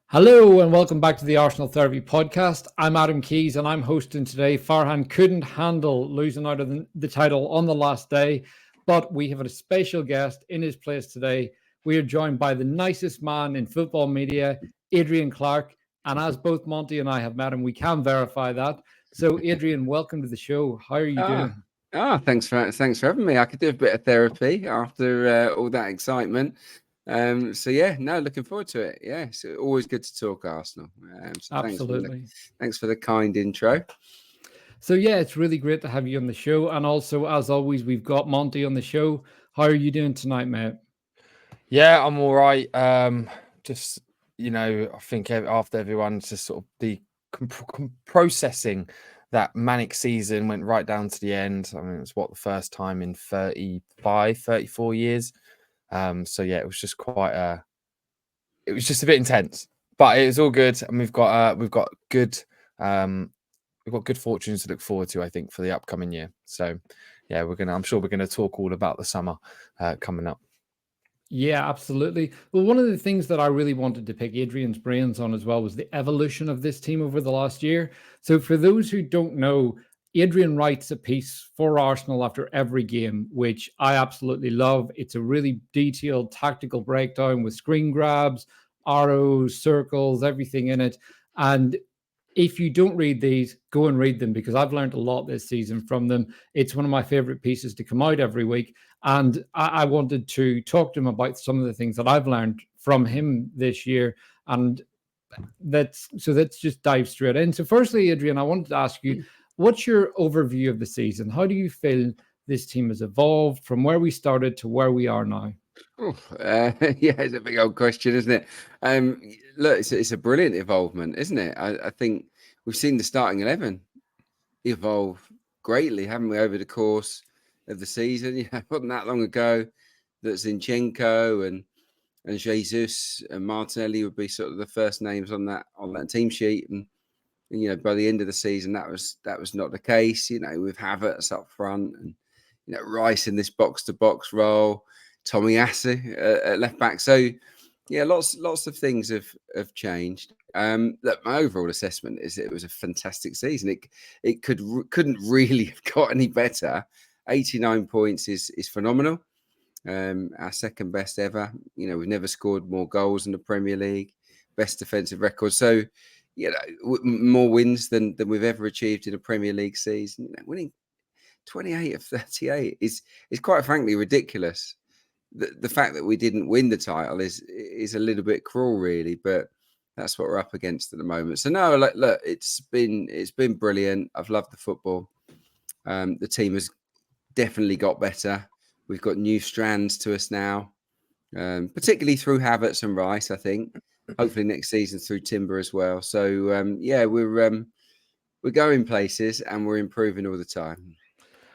Hello and welcome back to the Arsenal Therapy Podcast. I'm Adam Keys and I'm hosting today. Farhan couldn't handle losing out of the title on the last day, but we have a special guest in his place today. We are joined by the nicest man in football media, Adrian Clarke. And as both Monty and I have met him, we can verify that. So, Adrian, welcome to the show. How are you doing? Thanks for having me. I could do a bit of therapy after all that excitement. Looking forward to it. Yeah, it's always good to talk Arsenal. Absolutely. Thanks for the kind intro. So yeah, it's really great to have you on the show. And also, as always, we've got Monty on the show. How are you doing tonight, mate? Yeah, I'm all right. I think after everyone's just sort of processing that manic season went right down to the end. I mean, it's the first time in 34 years. It was just it was just a bit intense, but it was all good. And we've got good fortunes to look forward to, I think, for the upcoming year. So yeah, I'm sure we're going to talk all about the summer coming up. Yeah, absolutely. Well, one of the things that I really wanted to pick Adrian's brains on as well was the evolution of this team over the last year. So for those who don't know, Adrian writes a piece for Arsenal after every game, which I absolutely love. It's a really detailed tactical breakdown with screen grabs, arrows, circles, everything in it. And if you don't read these, go and read them because I've learned a lot this season from them. It's one of my favorite pieces to come out every week. And I wanted to talk to him about some of the things that I've learned from him this year. And let's just dive straight in. So firstly, Adrian, I wanted to ask you, what's your overview of the season? How do you feel this team has evolved from where we started to where we are now? It's a big old question, isn't it? Look, it's a brilliant evolvement, isn't it? I think we've seen the starting 11 evolve greatly, haven't we, over the course of the season? It wasn't that long ago that Zinchenko and Jesus and Martinelli would be sort of the first names on that team sheet, and by the end of the season, that was not the case. With Havertz up front and Reiss in this box to box role, Tomiyasu at left back. So yeah, lots of things have changed. Look, my overall assessment is it was a fantastic season. It couldn't really have got any better. 89 points is phenomenal. Our second best ever. We've never scored more goals in the Premier League. Best defensive record. So, more wins than we've ever achieved in a Premier League season. Winning 28 of 38 is quite frankly ridiculous. The fact that we didn't win the title is a little bit cruel, really, but that's what we're up against at the moment. So no, look, it's been brilliant. I've loved the football. The team has definitely got better. We've got new strands to us now, particularly through Havertz and Reiss, I think. Hopefully next season through Timber as well. So we're going places and we're improving all the time.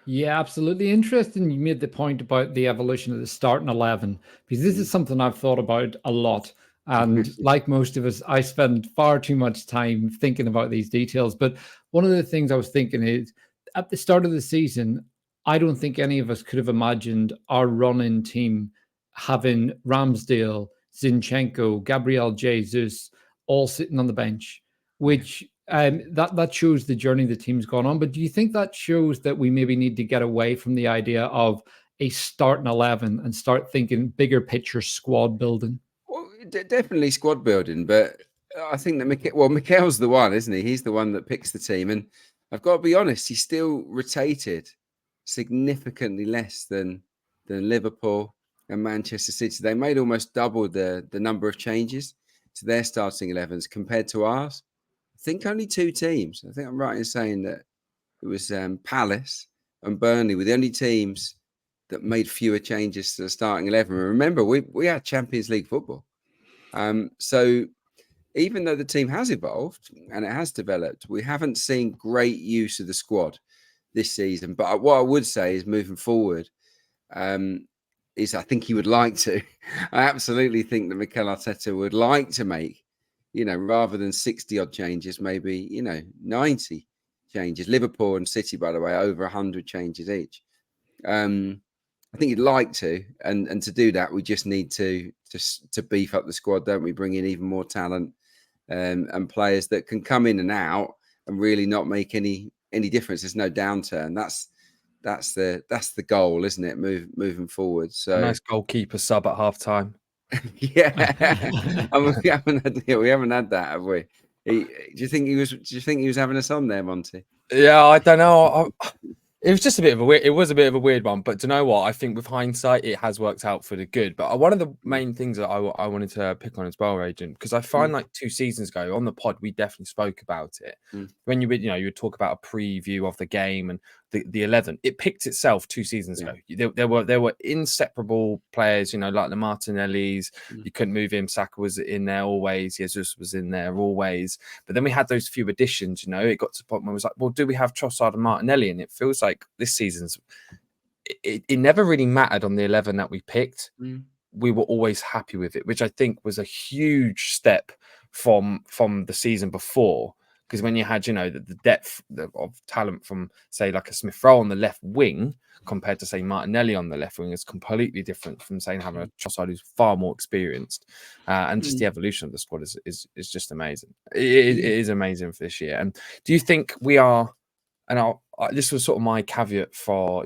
Yeah, absolutely. Interesting. You made the point about the evolution of the starting 11, because this is something I've thought about a lot. And like most of us, I spend far too much time thinking about these details. But one of the things I was thinking is at the start of the season, I don't think any of us could have imagined our run-in team having Ramsdale, Zinchenko, Gabriel Jesus all sitting on the bench, which that shows the journey the team's gone on. But do you think that shows that we maybe need to get away from the idea of a starting 11 and start thinking bigger picture squad building? Well, definitely squad building, but I think that Mikel's the one, isn't he? He's the one that picks the team, and I've got to be honest, he still rotated significantly less than Liverpool and Manchester City. They made almost double the number of changes to their starting 11s compared to ours. I think only two teams. I think I'm right in saying that it was Palace and Burnley were the only teams that made fewer changes to the starting 11. Remember, we had Champions League football. So even though the team has evolved and it has developed, we haven't seen great use of the squad this season. But what I would say is moving forward, is I think he would like to. I absolutely think that Mikel Arteta would like to make, rather than 60 odd changes, maybe, 90 changes. Liverpool and City, by the way, over 100 changes each. I think he'd like to, and to do that, we just need to beef up the squad, don't we? Bring in even more talent, and players that can come in and out and really not make any difference. There's no downturn. That's the goal, isn't it? Moving forward. So a nice goalkeeper sub at half time. yeah, I mean, we haven't had that, have we? Do you think he was having us on there, Monty? Yeah, I don't know. It was just a bit of a weird. It was a bit of a weird one, but do you know what? I think with hindsight, it has worked out for the good. But one of the main things that I wanted to pick on as well, Adrian, because I find like 2 seasons ago on the pod, we definitely spoke about it. When you would talk about a preview of the game and the 11, it picked itself 2 seasons ago. There were inseparable players, like the Martinellis. You couldn't move him. Saka was in there always. Jesus was in there always. But then we had those few additions. It got to the point where it was like, well, do we have Trossard and Martinelli? And it feels like this season's it never really mattered on the 11 that we picked. We were always happy with it, which I think was a huge step from the season before. Because when you had, the depth of talent from, say, like a Smith Rowe on the left wing compared to, say, Martinelli on the left wing is completely different from, saying, having a Trossard who's far more experienced. And just the evolution of the squad is just amazing. It is amazing for this year. And do you think we are, and this was sort of my caveat for,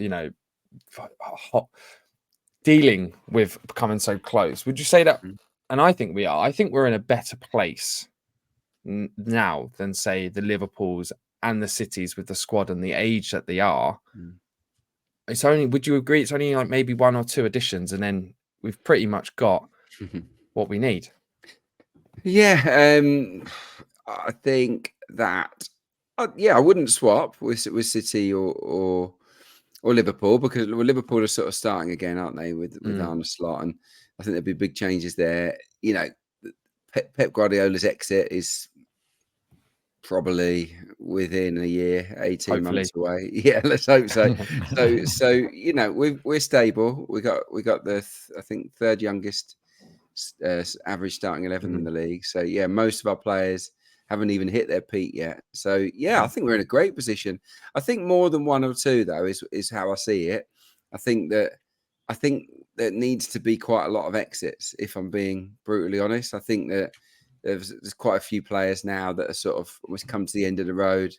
dealing with becoming so close. Would you say that? And I think we are. I think we're in a better place now than, say, the Liverpools and the Cities with the squad and the age that they are. It's only, would you agree? It's only like maybe 1 or 2 additions, and then we've pretty much got what we need. Yeah, I think that. I wouldn't swap with City or Liverpool, because Liverpool are sort of starting again, aren't they, with Arne Slot, and I think there'll be big changes there. Pep Guardiola's exit is probably within a year, 18 months away. Yeah, let's hope so. so we're stable. We got the I think 3rd youngest average starting 11 in the league. So yeah, most of our players haven't even hit their peak yet. So yeah, I think we're in a great position. I think more than 1 or 2 though is how I see it. I think there needs to be quite a lot of exits, if I'm being brutally honest. I think that there's quite a few players now that are sort of almost come to the end of the road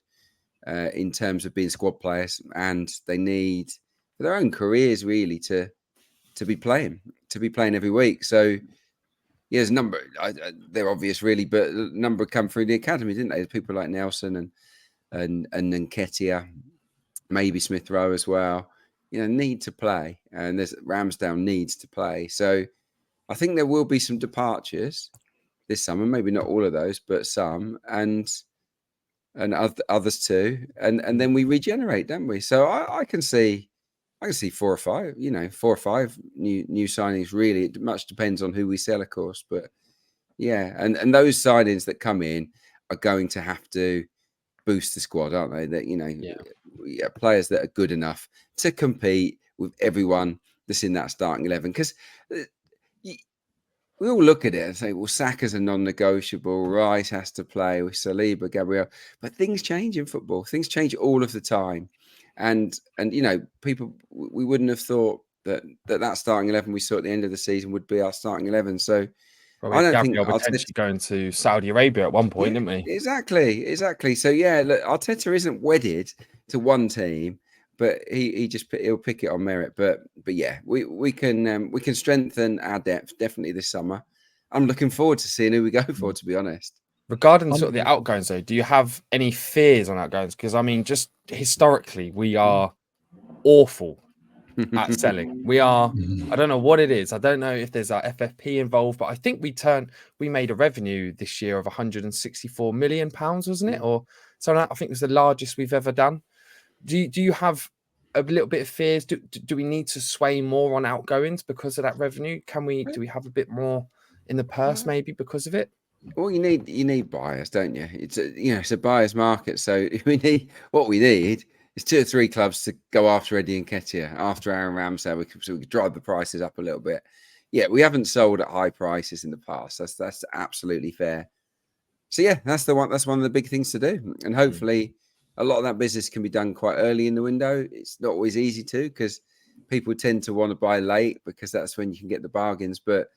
in terms of being squad players, and they need, for their own careers, really to be playing every week. So yeah, there's a number. They're obvious, really, but a number come through the academy, didn't they? There's people like Nelson and Nketiah, maybe Smith Rowe as well. Need to play, and there's Ramsdale needs to play. So I think there will be some departures this summer. Maybe not all of those, but some, and others too. And then we regenerate, don't we? So I can see 4 or 5, 4 or 5 new signings. Really, it much depends on who we sell, of course. But yeah, and those signings that come in are going to have to boost the squad, aren't they? That players that are good enough to compete with everyone that's in that starting 11. Because we all look at it and say, well, Saka's a non-negotiable. Reiss has to play with Saliba, Gabriel. But things change in football. Things change all of the time. And people, we wouldn't have thought that starting 11 we saw at the end of the season would be our starting 11. So I don't think potentially going to Saudi Arabia at one point, didn't we? Exactly. So yeah, look, Arteta isn't wedded to one team, but he'll pick it on merit. But yeah, we can strengthen our depth definitely this summer. I'm looking forward to seeing who we go for, to be honest. Regarding sort of the outgoings, though, do you have any fears on outgoings? Because I mean, just historically, we are awful at selling. We are. I don't know what it is. I don't know if there's our FFP involved, but I think we made a revenue this year of £164 million, wasn't it? Or so I think it was the largest we've ever done. Do you have a little bit of fears? Do we need to sway more on outgoings because of that revenue? Do we have a bit more in the purse maybe because of it? Well, you need buyers, don't you? It's a buyer's market. So we need is 2 or 3 clubs to go after Eddie Nketiah, after Aaron Ramsdale. We could drive the prices up a little bit. Yeah, we haven't sold at high prices in the past. That's absolutely fair. So yeah, that's one of the big things to do, and hopefully a lot of that business can be done quite early in the window. It's not always easy to, because people tend to want to buy late because that's when you can get the bargains. But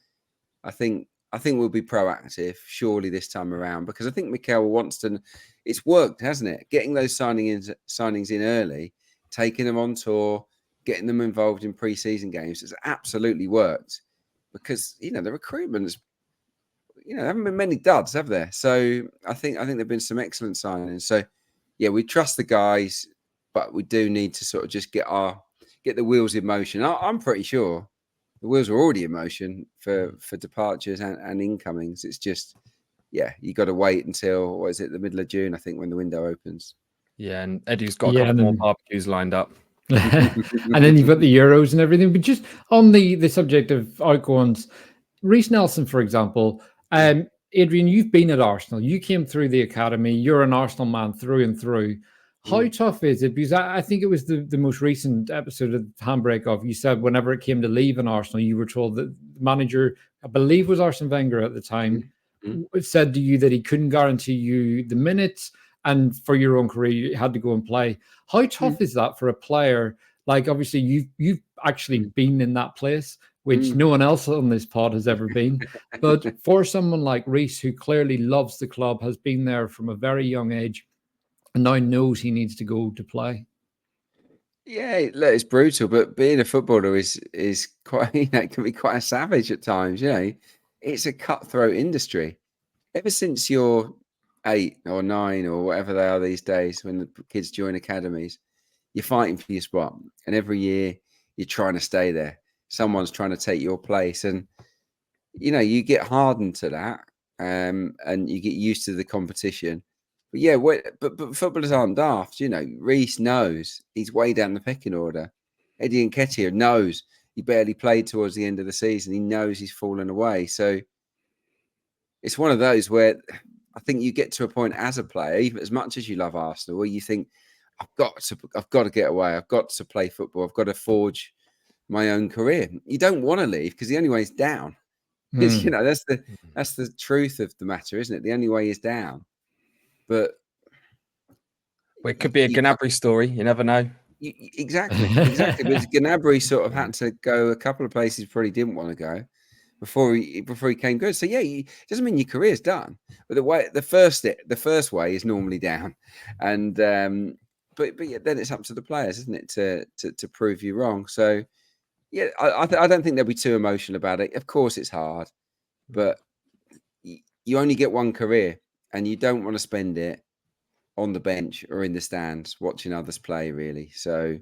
I think I think we'll be proactive, surely, this time around, because I think Mikel wants to. It's worked, hasn't it? Getting those signings in early, taking them on tour, getting them involved in pre-season games has absolutely worked. Because the recruitment's, there haven't been many duds, have there? So I think there've been some excellent signings. So yeah, we trust the guys, but we do need to sort of just get the wheels in motion. I'm pretty sure the wheels were already in motion for departures and incomings. It's just, you got to wait until, the middle of June, I think, when the window opens. Yeah, and Eddie's got a couple more barbecues lined up. And then you've got the Euros and everything. But just on the subject of outgoings, Reiss Nelson, for example, Adrian, you've been at Arsenal. You came through the academy. You're an Arsenal man through and through. How tough is it? Because I think it was the most recent episode of Handbrake Off. You said whenever it came to leaving Arsenal, you were told that the manager, I believe was Arsene Wenger at the time, said to you that he couldn't guarantee you the minutes, and for your own career, you had to go and play. How tough is that for a player? Like, obviously, you've actually been in that place, which no one else on this pod has ever been. But for someone like Reiss, who clearly loves the club, has been there from a very young age, and now knows he needs to go to play. Yeah, look, it's brutal, but being a footballer is quite, it can be quite a savage at times. It's a cutthroat industry. Ever since you're 8 or 9 or whatever they are these days, when the kids join academies, you're fighting for your spot, and every year you're trying to stay there. Someone's trying to take your place, and you get hardened to that, and you get used to the competition. But yeah, but footballers aren't daft. Reiss knows he's way down the pecking order. Eddie Nketiah knows he barely played towards the end of the season. He knows he's fallen away. So it's one of those where I think you get to a point as a player, even as much as you love Arsenal, where you think, I've got to get away. I've got to play football. I've got to forge my own career. You don't want to leave because the only way is down. That's the truth of the matter, isn't it? The only way is down. But well, it could be a Gnabry story. You never know. Exactly. Because Gnabry sort of had to go a couple of places probably didn't want to go before he came good. So yeah, it doesn't mean your career's done. But the first way is normally down, and but yeah, then it's up to the players, isn't it, to prove you wrong. So yeah, I don't think they'll be too emotional about it. Of course, it's hard, but you only get one career. And you don't want to spend it on the bench or in the stands watching others play, really. So,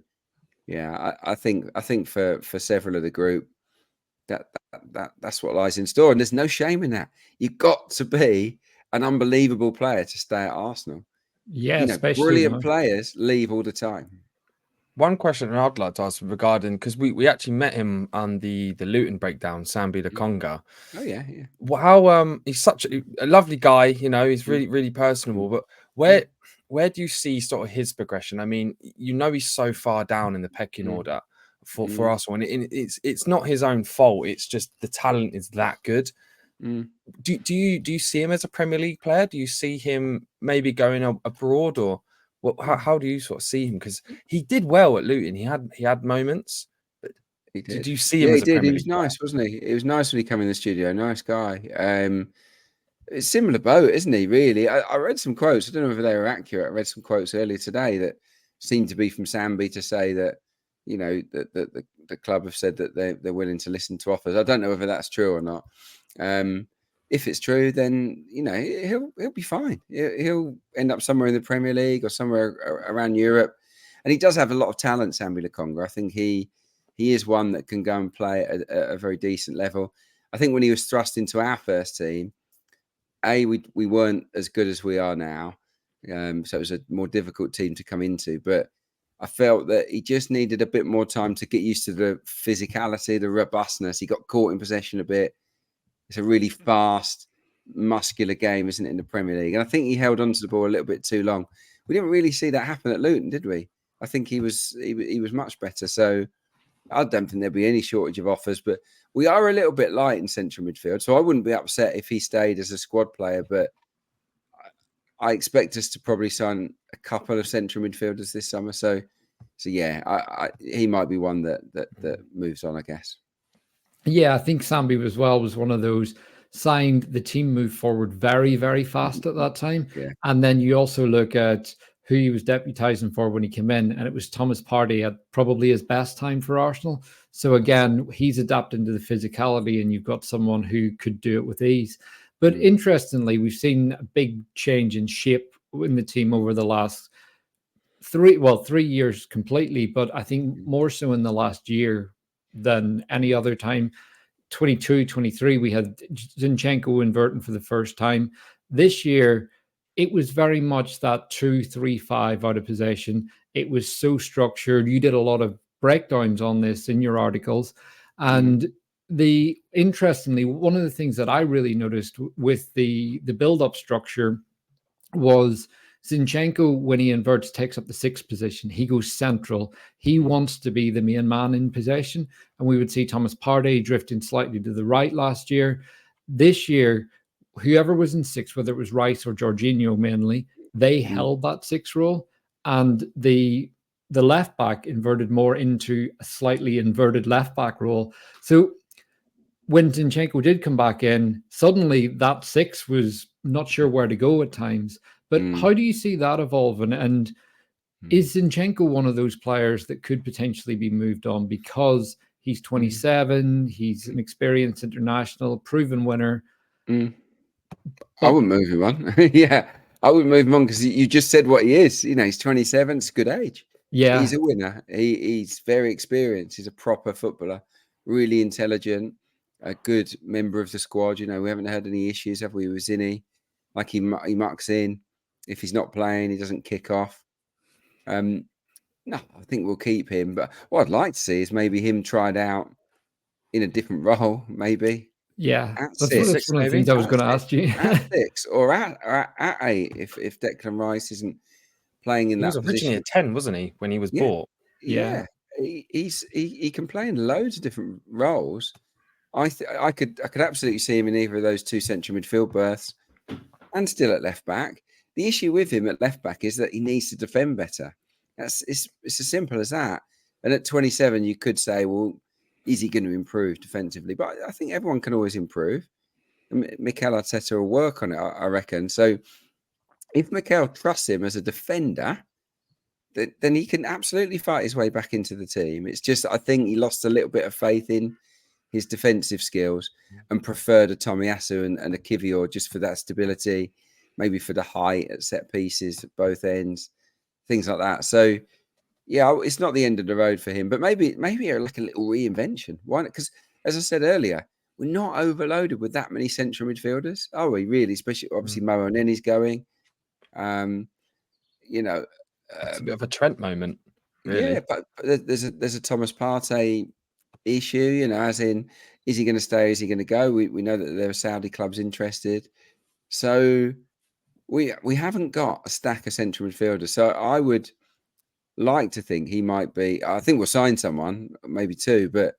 yeah, I think for several of the group, that's what lies in store, and there's no shame in that. You've got to be an unbelievable player to stay at Arsenal. Yeah, especially brilliant players leave all the time. One question I'd like to ask regarding, because we actually met him on the Luton breakdown, Sambi Lokonga. Oh yeah. How he's such a lovely guy, he's really, really personable. But where do you see sort of his progression? I mean, he's so far down in the pecking order for Arsenal, and it's not his own fault. It's just the talent is that good. Do you see him as a Premier League player? Do you see him maybe going abroad, or how do you sort of see him? Because he did well at Luton. He had moments. But did you see him as a Premier League player? He was nice, wasn't he? It was nice when he came in the studio. Nice guy. It's similar boat, isn't he? Really, I read some quotes. I don't know if they were accurate. I read some quotes earlier today that seemed to be from Sambi to say that that the club have said that they're willing to listen to offers. I don't know whether that's true or not. If it's true, then he'll be fine. He'll end up somewhere in the Premier League or somewhere around Europe, and he does have a lot of talent. Sambi Lokonga, I think he is one that can go and play at a very decent level. I think when he was thrust into our first team, we weren't as good as we are now, so it was a more difficult team to come into. But I felt that he just needed a bit more time to get used to the physicality, the robustness. He got caught in possession a bit. It's a really fast, muscular game, isn't it, in the Premier League? And I think he held on to the ball a little bit too long. We didn't really see that happen at Luton, did we? I think he was much better. So I don't think there'll be any shortage of offers, but we are a little bit light in central midfield. So I wouldn't be upset if he stayed as a squad player, but I expect us to probably sign a couple of central midfielders this summer. So yeah, he might be one that moves on, I guess. Yeah, I think Sambi as well was one of those signed, the team moved forward very, very fast at that time. Yeah. And then you also look at who he was deputising for when he came in, and it was Thomas Partey at probably his best time for Arsenal. So again, he's adapting to the physicality, and you've got someone who could do it with ease. But interestingly, we've seen a big change in shape in the team over the last 3 years completely, but I think more so in the last year than any other time. 22, 23, we had Zinchenko inverting for the first time. This year, it was very much that 2-3-5 out of possession. It was so structured. You did a lot of breakdowns on this in your articles. And interestingly, one of the things that I really noticed with the build-up structure was Zinchenko, when he inverts, takes up the 6th position. He goes central. He wants to be the main man in possession. And we would see Thomas Partey drifting slightly to the right last year. This year, whoever was in 6, whether it was Reiss or Jorginho mainly, they held that 6 role. And the left back inverted more into a slightly inverted left back role. So when Zinchenko did come back in, suddenly that 6 was not sure where to go at times. But how do you see that evolving? And is Zinchenko one of those players that could potentially be moved on because he's 27, he's an experienced international, proven winner? I wouldn't move him on. Yeah, I wouldn't move him on because you just said what he is. You know, he's 27. It's a good age. Yeah, he's a winner. He's very experienced. He's a proper footballer, really intelligent, a good member of the squad. You know, we haven't had any issues, have we, with Zinni? Like he mucks in. If he's not playing, he doesn't kick off. No, I think we'll keep him. But what I'd like to see is maybe him tried out in a different role, maybe. Yeah, That's one of the things I was going to ask you. At 6 or at 8 if Declan Rice isn't playing in He that was originally position. at 10, wasn't he, when he was bought? Yeah. He can play in loads of different roles. I could absolutely see him in either of those 2 central midfield berths and still at left back. The issue with him at left back is that he needs to defend better. It's as simple as that. And at 27, you could say, well, is he going to improve defensively? But I think everyone can always improve. Mikel Arteta will work on it, I reckon. So if Mikel trusts him as a defender, then he can absolutely fight his way back into the team. It's just, I think he lost a little bit of faith in his defensive skills and preferred a Tomiyasu and a Kivior just for that stability, maybe for the height at set pieces at both ends, things like that. So, yeah, it's not the end of the road for him, but maybe like a little reinvention. Why not? Because as I said earlier, we're not overloaded with that many central midfielders, are we? Really, especially obviously Mo Oneni's going. You know, It's a bit of a Trent moment, really. Yeah, but there's a Thomas Partey issue. You know, as in, is he going to stay? Is he going to go? We know that there are Saudi clubs interested, so we haven't got a stack of central midfielders. So I would like to think he might be. I think we'll sign someone, maybe 2, but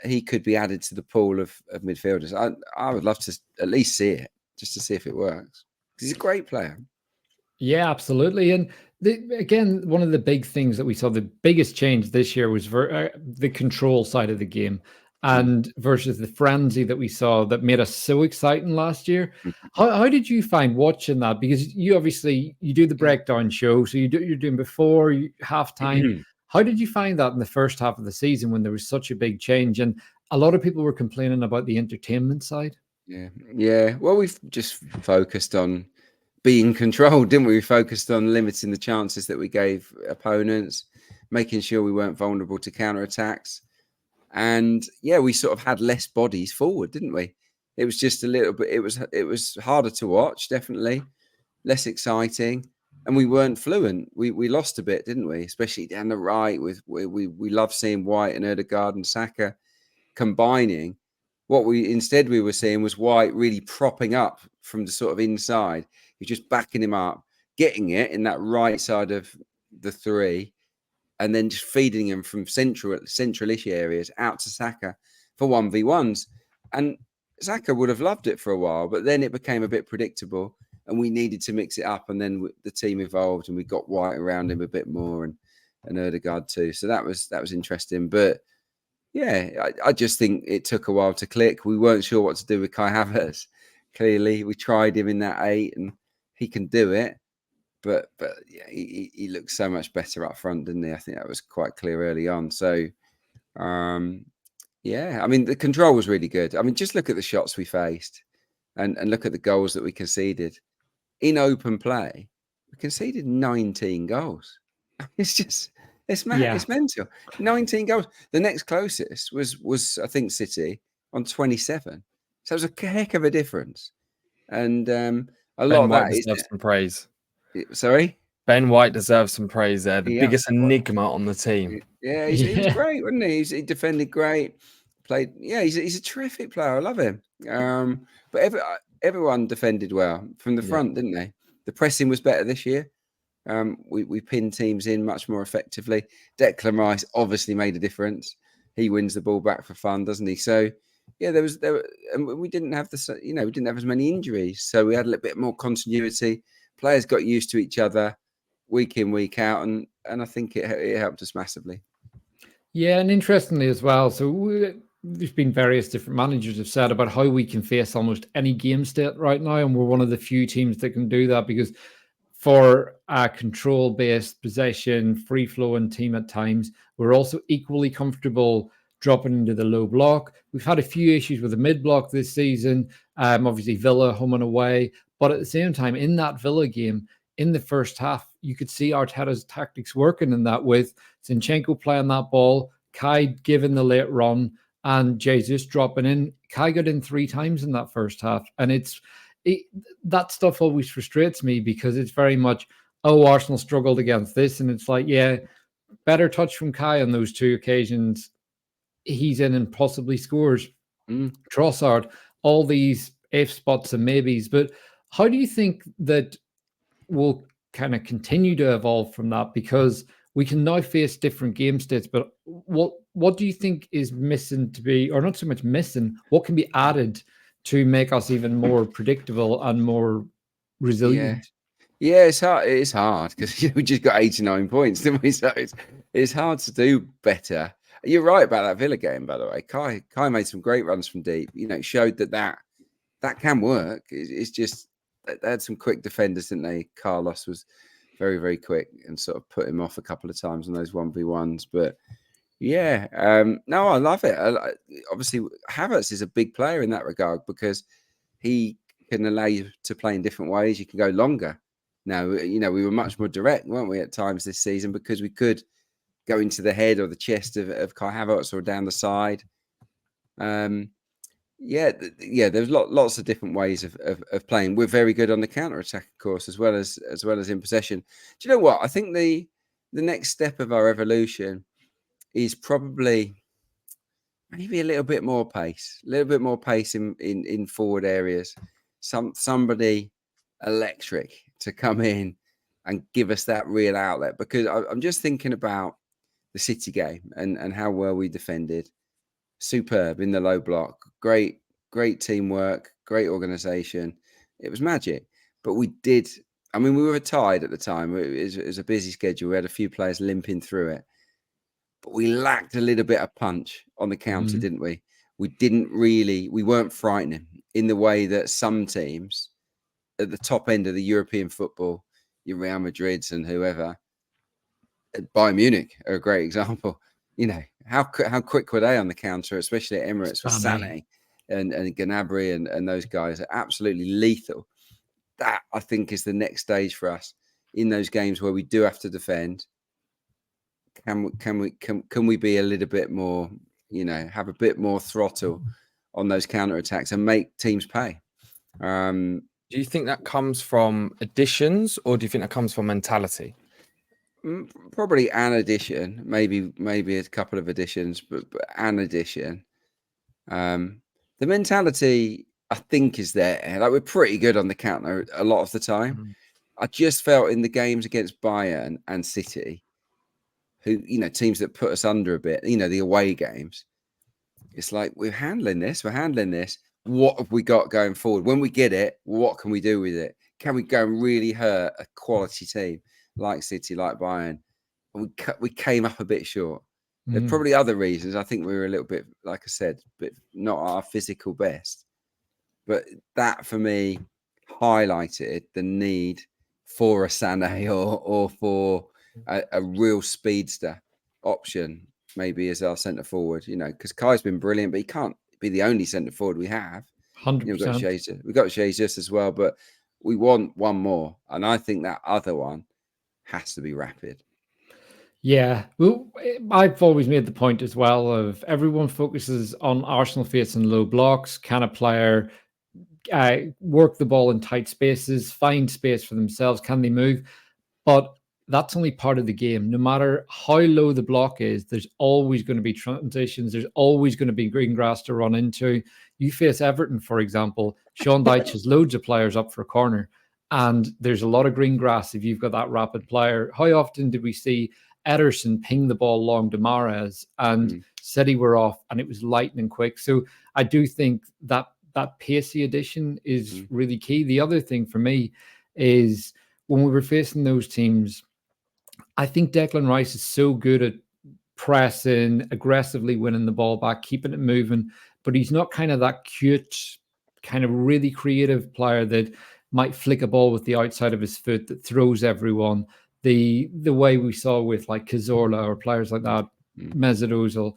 he could be added to the pool of midfielders. I would love to at least see it, just to see if it works, because he's a great player. Yeah, absolutely. And again, one of the big things that we saw, the biggest change this year was the control side of the game, and versus the frenzy that we saw that made us so exciting last year. How did you find watching that? Because you obviously you do the breakdown show, so you're doing before halftime. How did you find that in the first half of the season when there was such a big change, and a lot of people were complaining about the entertainment side? Yeah. Well, we've just focused on being controlled, didn't we? We focused on limiting the chances that we gave opponents, making sure we weren't vulnerable to counterattacks. And yeah, we sort of had less bodies forward, didn't we? It was just a little bit, it was harder to watch, definitely, less exciting. And we weren't fluent. We lost a bit, didn't we? Especially down the right. We love seeing White and Ødegaard and Saka combining. What we were seeing was White really propping up from the sort of inside. He's just backing him up, getting it in that right side of the 3, and then just feeding him from central-ish areas out to Saka for 1v1s. And Saka would have loved it for a while, but then it became a bit predictable, and we needed to mix it up. And then the team evolved, and we got White around him a bit more, and Ødegaard too. So that was interesting. But Yeah, I just think it took a while to click. We weren't sure what to do with Kai Havertz. Clearly, we tried him in that 8, and he can do it. But yeah, he looks so much better up front, didn't he? I think that was quite clear early on. So, yeah, I mean, the control was really good. I mean, just look at the shots we faced, and look at the goals that we conceded in open play. We conceded 19 goals. It's mad. Yeah. It's mental. 19 goals. The next closest was I think City on 27. So it was a heck of a difference. And a lot Ben of White that is deserves some praise. sorry. Ben White deserves some praise there. The Yeah. biggest enigma on the team. Yeah, he was great, wasn't he? He defended great. Played. Yeah, he's a terrific player. I love him. But everyone defended well from the front, didn't they? The pressing was better this year. We pinned teams in much more effectively. Declan Rice obviously made a difference. He wins the ball back for fun, doesn't he? So yeah, and we didn't have we didn't have as many injuries, so we had a little bit more continuity. Players got used to each other week in, week out, and I think it helped us massively. Yeah, and interestingly as well, so there's been various different managers have said about how we can face almost any game state right now, and we're one of the few teams that can do that because for a control-based possession, free-flowing team at times, we're also equally comfortable dropping into the low block. We've had a few issues with the mid-block this season, obviously Villa home and away, but at the same time, in that Villa game, in the first half, you could see Arteta's tactics working in that with Zinchenko playing that ball, Kai giving the late run, and Jesus dropping in. Kai got in 3 times in that first half, and that stuff always frustrates me because it's very much, oh, Arsenal struggled against this, and it's like, yeah, better touch from Kai on those 2 occasions. He's in and possibly scores. Trossard, all these if spots and maybes. But how do you think that we'll kind of continue to evolve from that? Because we can now face different game states, but what do you think is missing to be, or not so much missing, what can be added to make us even more predictable and more resilient? Yeah, it's hard. It's hard because we just got 89 points, didn't we? So it's hard to do better. You're right about that Villa game, by the way. Kai made some great runs from deep. Showed that can work. It's just they had some quick defenders, didn't they? Carlos was very, very quick and sort of put him off a couple of times on those 1v1s. But yeah, no, I love it. Obviously, Havertz is a big player in that regard because he can allow you to play in different ways. You can go longer. Now, we were much more direct, weren't we, at times this season because we could go into the head or the chest of Kai Havertz or down the side. There's lots of different ways of playing. We're very good on the counter attack, of course, as well as in possession. Do you know what? I think the next step of our evolution is probably maybe a little bit more pace in forward areas. Somebody electric to come in and give us that real outlet, because I'm just thinking about the City game and how well we defended. Superb in the low block, great teamwork, great organization. It was magic. But we were tied at the time. It was a busy schedule. We had a few players limping through it, but we lacked a little bit of punch on the counter, didn't we? We weren't frightening in the way that some teams at the top end of the European football, your Real Madrids and whoever, Bayern Munich are a great example. How quick were they on the counter, especially at Emirates with Sané and Gnabry and those guys are absolutely lethal. That, I think, is the next stage for us in those games where we do have to defend. Can we be a little bit more, have a bit more throttle on those counter attacks and make teams pay? Do you think that comes from additions, or do you think that comes from mentality? Probably an addition, maybe a couple of additions, but an addition. The mentality, I think, is there. Like, we're pretty good on the counter a lot of the time. I just felt in the games against Bayern and City, who, teams that put us under a bit, the away games, it's like we're handling this. What have we got going forward? When we get it, what can we do with it? Can we go and really hurt a quality team like City, like Bayern? And we came up a bit short. There are probably other reasons. I think we were a little bit, like I said, but not our physical best. But that for me highlighted the need for a Sané or for a real speedster option, maybe as our centre forward. Because Kai's been brilliant, but he can't be the only centre forward we have. 100%. We've got Jesus as well, but we want one more, and I think that other one has to be rapid. Yeah, well, I've always made the point as well of everyone focuses on Arsenal facing low blocks. Can a player work the ball in tight spaces, find space for themselves? Can they move? But that's only part of the game. No matter how low the block is, there's always going to be transitions. There's always going to be green grass to run into. You face Everton, for example. Sean Dyche has loads of players up for a corner, and there's a lot of green grass if you've got that rapid player. How often did we see Ederson ping the ball long to Mahrez and City were off, and it was lightning quick? So I do think that pacey addition is really key. The other thing for me is when we were facing those teams, I think Declan Rice is so good at pressing, aggressively winning the ball back, keeping it moving, but he's not kind of that cute, kind of really creative player that might flick a ball with the outside of his foot that throws everyone. The way we saw with like Cazorla or players like that, Mesut Ozil,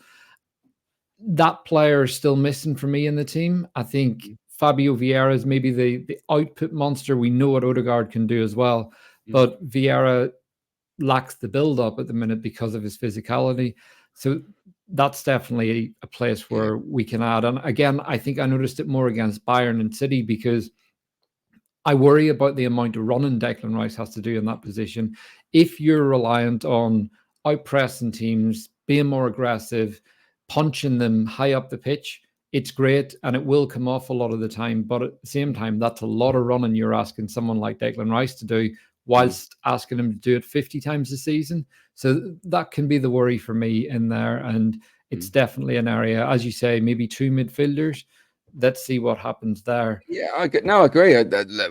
that player is still missing for me in the team. I think Fabio Vieira is maybe the output monster. We know what Odegaard can do as well, but Vieira lacks the build-up at the minute because of his physicality. So that's definitely a place where we can add. And again, I think I noticed it more against Bayern and City because I worry about the amount of running Declan Rice has to do in that position. If you're reliant on out-pressing teams, being more aggressive, punching them high up the pitch, it's great and it will come off a lot of the time. But at the same time, that's a lot of running you're asking someone like Declan Rice to do whilst asking him to do it 50 times a season. So that can be the worry for me in there. And it's definitely an area, as you say, maybe two midfielders. Let's see what happens there. Yeah, I agree.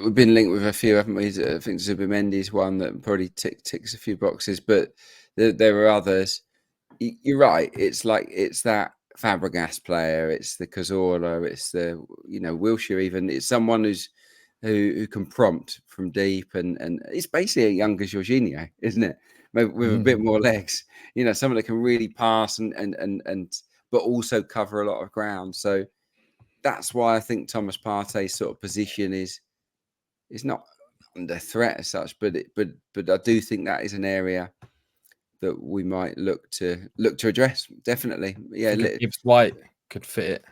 We've been linked with a few, haven't we? I think Zubimendi's one that probably ticks a few boxes, but there are others. You're right. It's that Fabregas player. It's the Cazorla. It's the Wilshere. Even it's someone who can prompt from deep, and it's basically a younger Jorginho, isn't it? Maybe with a bit more legs. Someone that can really pass and but also cover a lot of ground. So that's why I think Thomas Partey's sort of position is not under threat as such, but I do think that is an area that we might look to address. Definitely, yeah. Gibbs White could fit it.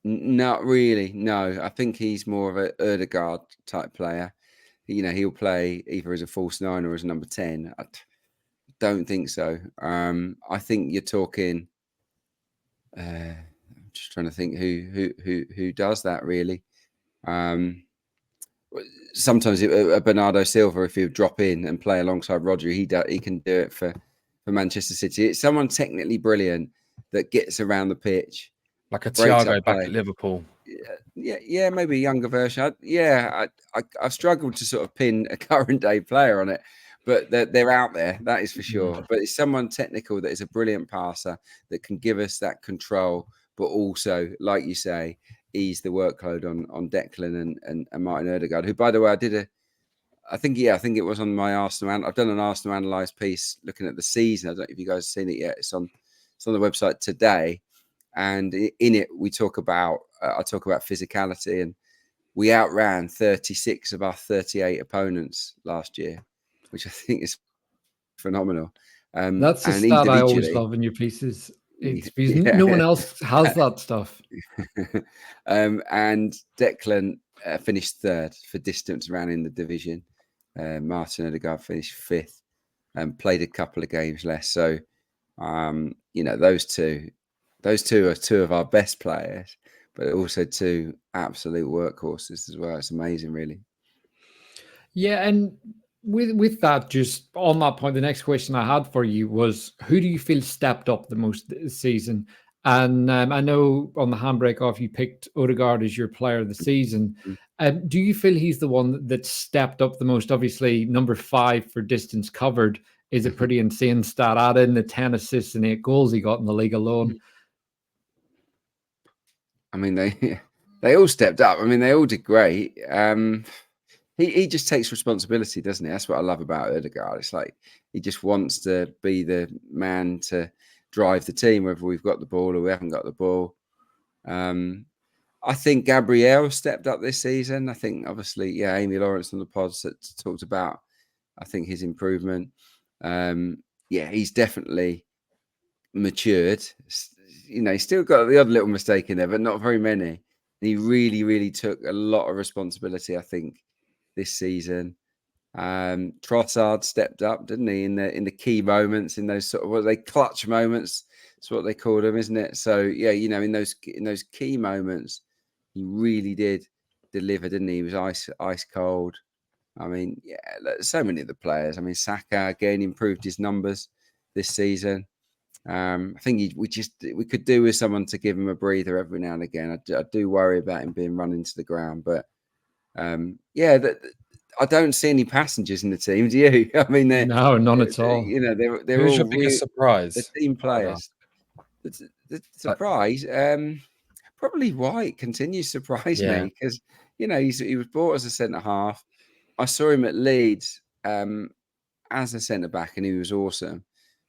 Not really. No, I think he's more of a Odegaard type player. He'll play either as a false nine or as a number 10. I don't think so. I think you're talking. I'm just trying to think who does that really. Sometimes Bernardo Silva, if he'll drop in and play alongside Rodri, he can do it for Manchester City. It's someone technically brilliant that gets around the pitch, like a Thiago back at Liverpool. Yeah, maybe a younger version. I've struggled to sort of pin a current day player on it, but they're out there, that is for sure. But it's someone technical that is a brilliant passer that can give us that control, but also, like you say, ease the workload on Declan and Martin Odegaard, who, by the way, I think it was on my Arsenal. I've done an Arsenal Analyse piece looking at the season. I don't know if you guys have seen it yet. It's on the website today, and in it we talk about I talk about physicality, and we outran 36 of our 38 opponents last year, which I think is phenomenal. That's a stat I always love in your pieces. It's because no one else has that stuff. And Declan finished third for distance around in the division. Martin Odegaard finished fifth and played a couple of games less. So, those two are two of our best players, but also two absolute workhorses as well. It's amazing, really. Yeah, and with that, just on that point, the next question I had for you was, who do you feel stepped up the most this season? And I know on the handbrake off, you picked Odegaard as your player of the season. Do you feel he's the one that stepped up the most? Obviously, number 5 for distance covered is a pretty insane stat. Add in the 10 assists and 8 goals he got in the league alone. I mean, they all stepped up. I mean, they all did great. He just takes responsibility, doesn't he? That's what I love about Ødegaard. It's like he just wants to be the man to drive the team, whether we've got the ball or we haven't got the ball. I think Gabriel stepped up this season. I think, obviously, Amy Lawrence on the pods that talked about, I think, his improvement. He's definitely matured. He's still got the odd little mistake in there, but not very many. He really, really took a lot of responsibility, I think, this season. Trossard stepped up, didn't he, in the key moments, in those sort of, what are they, clutch moments? That's what they call them, isn't it? So in those key moments, he really did deliver, didn't he? He was ice cold. I mean, so many of the players. I mean, Saka again improved his numbers this season. I think we could do with someone to give him a breather every now and again. I do worry about him being run into the ground, but I don't see any passengers in the team. Do you? I mean, no, none at all. They're Who's all your biggest surprise? The team players. The surprise, probably White continues to surprise me because he was bought as a centre half. I saw him at Leeds as a centre back, and he was awesome.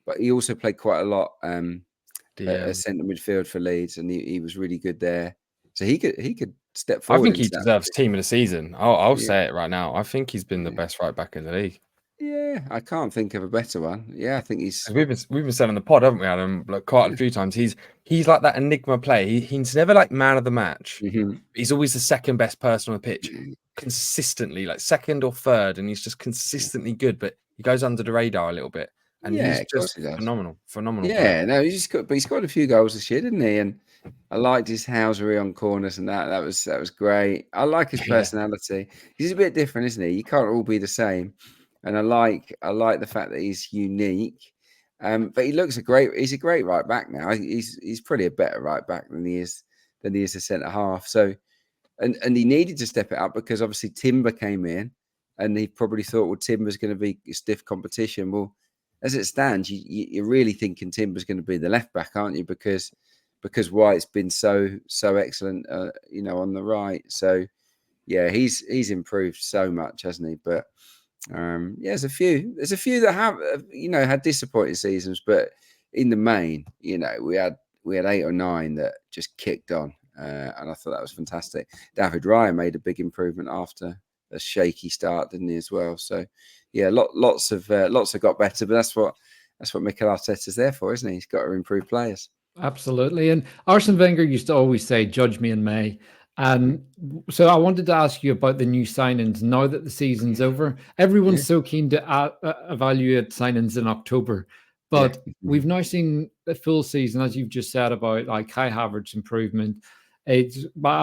But he also played quite a lot at centre midfield for Leeds, and he was really good there. So he could step forward. I think he deserves team of the season. I'll say it right now. I think he's been the best right back in the league. Yeah, I can't think of a better one. Yeah, I think he's. We've been saying on the pod, haven't we, Adam? Like quite a few times. He's like that enigma player. He's never like man of the match. Mm-hmm. He's always the second best person on the pitch, consistently, like second or third, and he's just consistently good. But he goes under the radar a little bit, and he's just phenomenal. Yeah, player. He's got a few goals this year, didn't he? And I liked his housery on corners, and that was great. I like his personality. He's a bit different, isn't he? You can't all be the same. And I like the fact that he's unique, but he's a great right back now. He's probably a better right back than he is a centre half. So, and he needed to step it up because obviously Timber came in, and he probably thought, well, Timber's going to be stiff competition. Well, as it stands, you're really thinking Timber's going to be the left back, aren't you? Because White's been so excellent, on the right. So, he's improved so much, hasn't he? But there's a few that have had disappointing seasons, but in the main, we had 8 or 9 that just kicked on, and I thought that was fantastic. David Raya made a big improvement after a shaky start, didn't he, as well? So lots have got better, but that's what Mikel Arteta's there for, isn't he? He's got to improve players. Absolutely. And Arsene Wenger used to always say, "Judge me in May." And so I wanted to ask you about the new signings now that the season's over. Everyone's so keen to evaluate signings in October, but we've now seen a full season, as you've just said, about like Kai Havertz improvement. I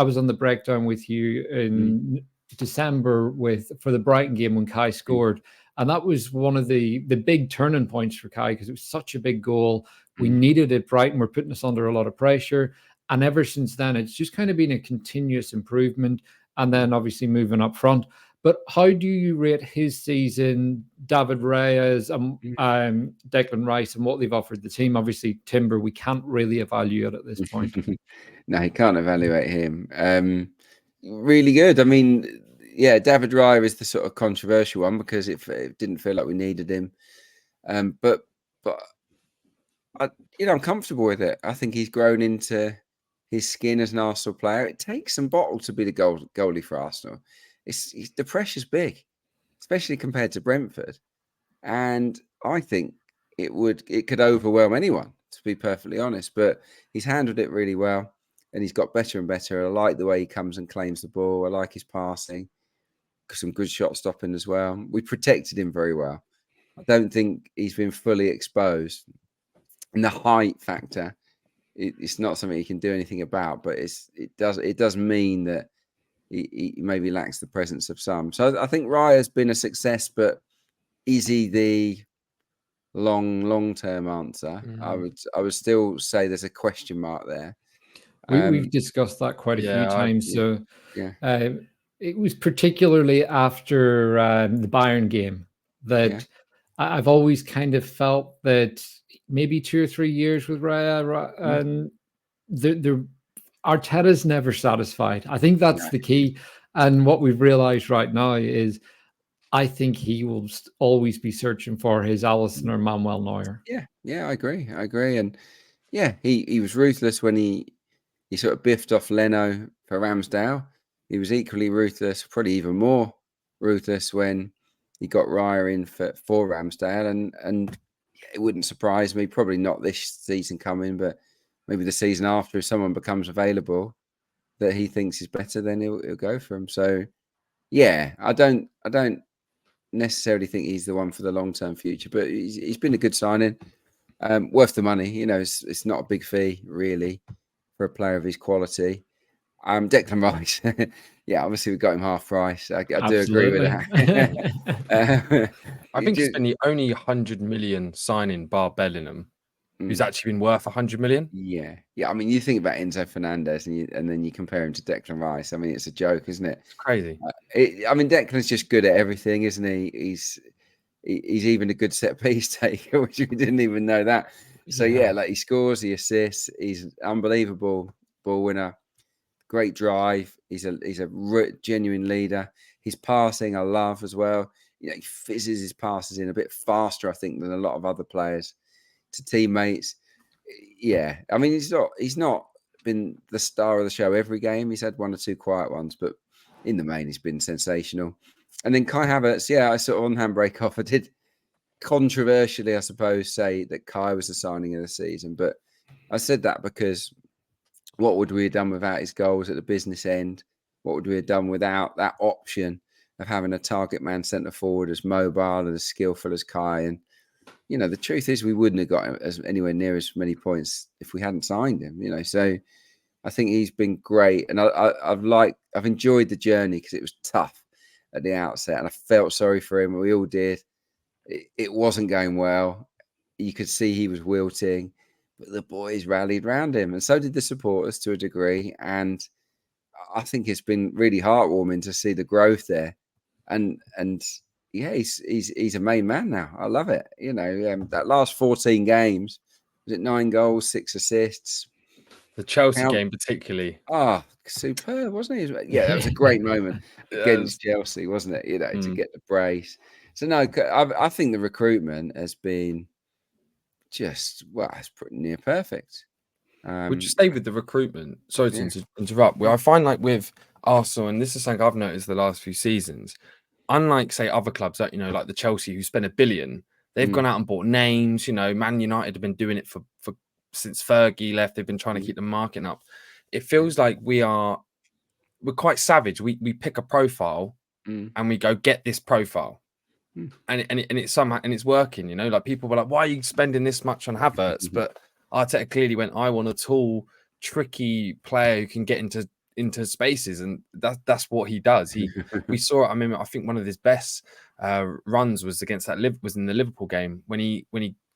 was on the breakdown with you in December for the Brighton game when Kai scored, and that was one of the big turning points for Kai because it was such a big goal. We needed it. Brighton were putting us under a lot of pressure. And ever since then, it's just kind of been a continuous improvement, and then obviously moving up front. But how do you rate his season, David Raya's, Declan Rice, and what they've offered the team? Obviously, Timber, we can't really evaluate at this point. No, he can't evaluate him. Really good. I mean, David Raya is the sort of controversial one because it didn't feel like we needed him. But I'm comfortable with it. I think he's grown into his skin as an Arsenal player. It takes some bottle to be the goalie for Arsenal. The pressure's big, especially compared to Brentford. And I think it could overwhelm anyone, to be perfectly honest. But he's handled it really well, and he's got better and better. I like the way he comes and claims the ball. I like his passing. Some good shot stopping as well. We protected him very well. I don't think he's been fully exposed. And the height factor, it's not something he can do anything about, but it does mean that he maybe lacks the presence of some. So I think Raya's been a success, but is he the long-term answer? I would still say there's a question mark there. We've discussed that quite a few times. It was particularly after the Bayern game that I've always kind of felt that maybe 2 or 3 years with Raya, and the Arteta's never satisfied. I think that's No. the key. And what we've realized right now is I think he will always be searching for his Alisson or Manuel Neuer. Yeah, I agree. And yeah, he was ruthless when he sort of biffed off Leno for Ramsdale. He was equally ruthless, probably even more ruthless when he got Raya in for Ramsdale. And it wouldn't surprise me, probably not this season coming, but maybe the season after, if someone becomes available that he thinks is better, then he'll go for him. So yeah, I don't necessarily think he's the one for the long-term future, but he's been a good signing. Worth the money, it's not a big fee really for a player of his quality. Declan Rice, yeah, obviously we got him half price. I do agree with that. I think it's been the only 100 million signing bar Bellingham, who's actually been worth 100 million. Yeah. I mean, you think about Enzo Fernandez and then you compare him to Declan Rice. I mean, it's a joke, isn't it? It's crazy. I mean, Declan's just good at everything, isn't he? He's even a good set piece taker, which we didn't even know that. So yeah, like he scores, he assists, he's unbelievable ball winner, great drive. He's a genuine leader. His passing, I love as well. He fizzes his passes in a bit faster, I think, than a lot of other players to teammates. Yeah, I mean, he's not been the star of the show every game. He's had one or two quiet ones, but in the main, he's been sensational. And then Kai Havertz, yeah, I sort of on handbrake off. I did controversially, I suppose, say that Kai was the signing of the season, but I said that because what would we have done without his goals at the business end? What would we have done without that option of having a target man centre forward as mobile and as skillful as Kai? And the truth is we wouldn't have got him anywhere near as many points if we hadn't signed him. So I think he's been great, and I've enjoyed the journey because it was tough at the outset, and I felt sorry for him. We all did. It wasn't going well. You could see he was wilting, but the boys rallied round him, and so did the supporters to a degree. And I think it's been really heartwarming to see the growth there. And yeah, he's a main man now. I love it. That last 14 games, was it 9 goals, 6 assists? The Chelsea game particularly. Superb, wasn't he? Yeah, that was a great moment against Chelsea, wasn't it? To get the brace. So no, I think the recruitment has been it's pretty near perfect. Would you stay with the recruitment? Sorry to interrupt. Well, I find like with Arsenal, and this is something I've noticed the last few seasons, unlike say other clubs that like the Chelsea who spent $1 billion, they've gone out and bought names. Man United have been doing it for since Fergie left. They've been trying to keep the market up. It feels like we're quite savage. We pick a profile and we go get this profile, and it's somehow and it's working. Like people were like, why are you spending this much on Havertz? But Arteta clearly went, I want a tall, tricky player who can get into spaces, and that's what he does. We saw it. I mean, I think one of his best runs was against was in the Liverpool game when he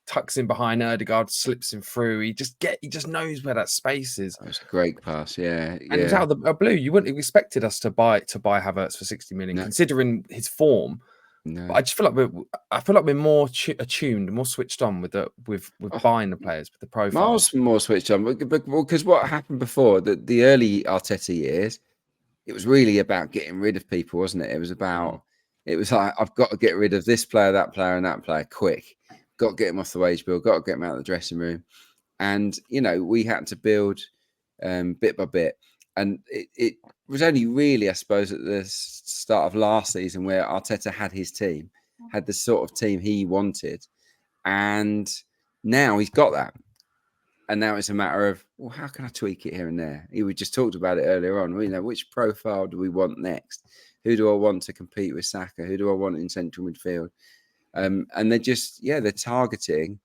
tucks in behind Ødegaard, slips him through. He just knows where that space is. That was a great pass, yeah. And it was out of the blue. You wouldn't have expected us to buy Havertz for 60 million, considering his form. No. But I just feel like we're more attuned, more switched on with buying the players, with the profile. Miles more switched on, because what happened before the early Arteta years, it was really about getting rid of people, wasn't it? It was like I've got to get rid of this player, that player, and that player quick. Got to get him off the wage bill. Got to get him out of the dressing room, and we had to build bit by bit. And it was only really, I suppose, at the start of last season where Arteta had his team, had the sort of team he wanted. And now he's got that. And now it's a matter of, well, how can I tweak it here and there? We just talked about it earlier on. Which profile do we want next? Who do I want to compete with Saka? Who do I want in central midfield? And they're targeting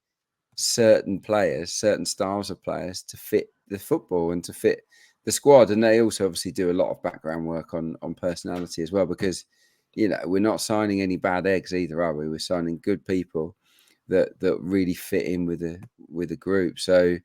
certain players, certain styles of players to fit the football and to fit the squad. And they also obviously do a lot of background work on personality as well, because we're not signing any bad eggs either, are we? We're signing good people that really fit in with the group. So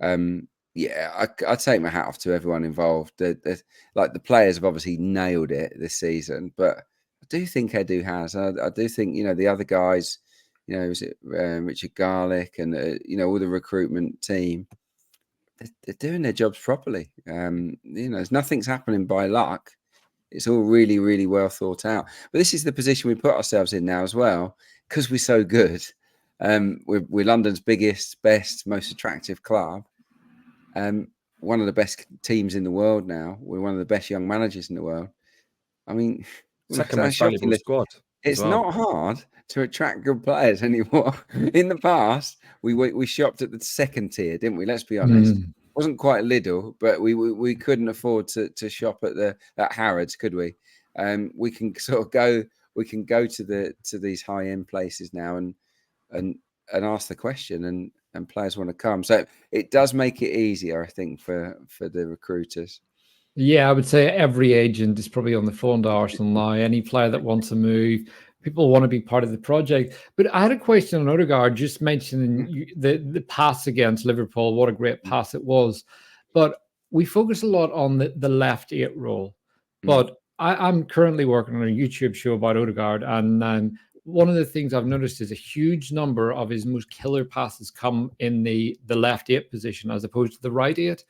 I take my hat off to everyone involved. Like the players have obviously nailed it this season, but I do think Edu has. I do think the other guys was it Richard Garlick and all the recruitment team. They're doing their jobs properly. Nothing's happening by luck. It's all really, really well thought out. But this is the position we put ourselves in now as well, because we're so good. We're London's biggest, best, most attractive club. One of the best teams in the world now. We're one of the best young managers in the world. I mean, second most valuable squad. It's not hard to attract good players anymore. In the past, we shopped at the second tier, didn't we? Let's be honest. It wasn't quite Lidl, but we couldn't afford to shop at Harrods, could we? We can sort of go. We can go to these high end places now and ask the question, and players want to come. So it does make it easier, I think, for the recruiters. Yeah, I would say every agent is probably on the phone to Arsenal now. Any player that wants to move, people want to be part of the project. But I had a question on Odegaard, just mentioning the pass against Liverpool. What a great pass it was. But we focus a lot on the left 8 role. But I'm currently working on a YouTube show about Odegaard, and one of the things I've noticed is a huge number of his most killer passes come in the left 8 position as opposed to the right 8.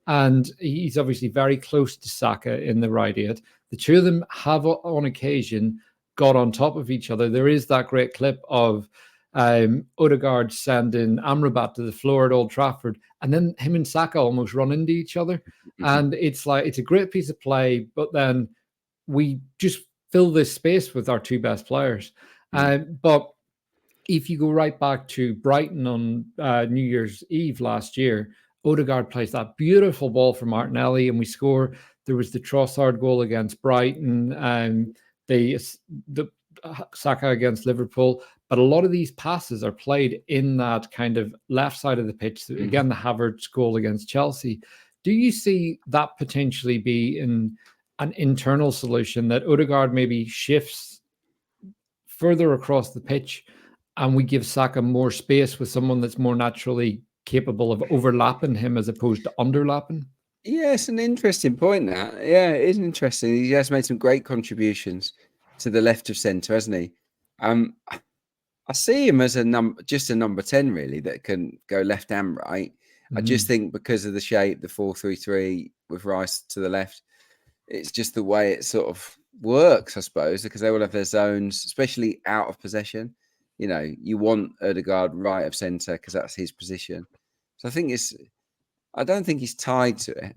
And he's obviously very close to Saka in the right 8. The two of them have, on occasion, got on top of each other. There is that great clip of Odegaard sending Amrabat to the floor at Old Trafford, and then him and Saka almost run into each other. And it's a great piece of play, but then we just fill this space with our two best players. But if you go right back to Brighton on New Year's Eve last year, Odegaard plays that beautiful ball for Martinelli, and we score. There was the Trossard goal against Brighton, and the Saka against Liverpool. But a lot of these passes are played in that kind of left side of the pitch. Again, the Havertz goal against Chelsea. Do you see that potentially be an internal solution, that Odegaard maybe shifts further across the pitch and we give Saka more space with someone that's more naturally capable of overlapping him as opposed to underlapping? Yeah, it's an interesting point, that. Yeah, it is interesting. He has made some great contributions to the left of centre, hasn't he? I see him as just a number 10, really, that can go left and right. I just think because of the shape, the 4-3-3 with Reiss to the left, it's just the way it sort of works, I suppose, because they will have their zones, especially out of possession. You want Odegaard right of centre because that's his position. So I don't think he's tied to it.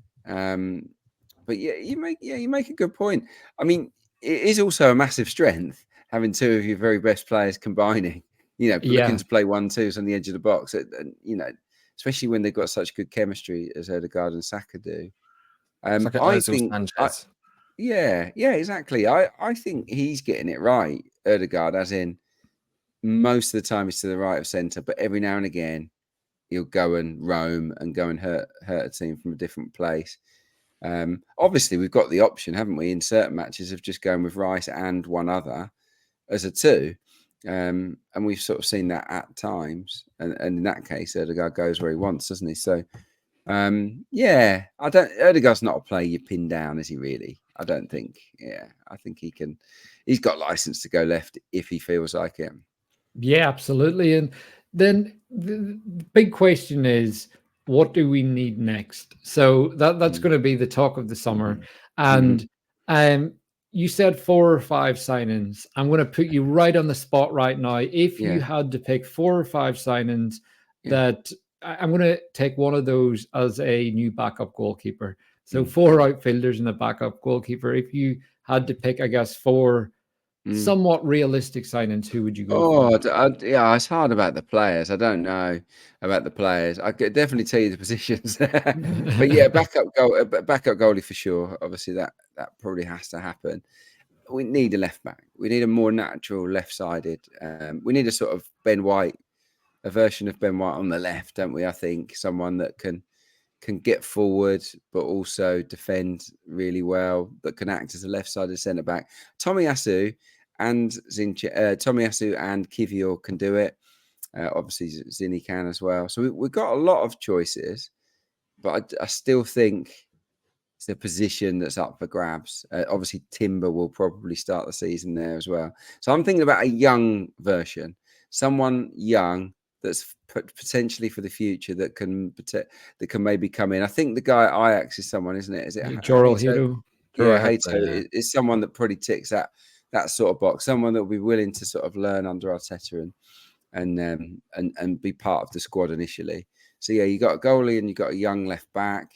But yeah, you make a good point. I mean, it is also a massive strength having two of your very best players combining. Looking to play 1-2s on the edge of the box. Especially when they've got such good chemistry as Odegaard and Saka do. It's like I think, Sanchez. yeah, exactly. I think he's getting it right, Odegaard, as in most of the time he's to the right of centre, but every now and again he'll go and roam and go and hurt a team from a different place. Obviously, we've got the option, haven't we, in certain matches of just going with Reiss and one other as a 2. And we've sort of seen that at times. And in that case, Odegaard goes where he wants, doesn't he? So, Odegaard's not a player you pin down, is he really? I don't think. Yeah, I think he's got license to go left if he feels like it. Yeah, absolutely. And then the big question is, what do we need next? So that's going to be the talk of the summer. And you said 4 or 5 signings. I'm going to put you right on the spot right now. If you had to pick 4 or 5 signings, that I'm going to take one of those as a new backup goalkeeper. So 4 outfielders and a backup goalkeeper. If you had to pick, I guess, 4 somewhat realistic signings, who would you go for? Yeah, it's hard about the players. I don't know about the players. I could definitely tell you the positions. But yeah, backup goalie for sure. Obviously, that probably has to happen. We need a left back. We need a more natural left-sided. We need a sort of Ben White, a version of Ben White on the left, don't we? I think someone that can get forward but also defend really well, that can act as a left-sided centre back. Tomiyasu and Kivior can do it. Obviously, Zinni can as well. So we've got a lot of choices, but I still think it's a position that's up for grabs. Obviously, Timber will probably start the season there as well. So I'm thinking about a young version. someone young that's potentially for the future that can maybe come in. I think the guy at Ajax is someone, isn't it? Is it Jorrel Hato? Yeah, Hato is someone that probably ticks that sort of box. Someone that will be willing to sort of learn under Arteta and be part of the squad initially. So yeah, you got a goalie and you got a young left back.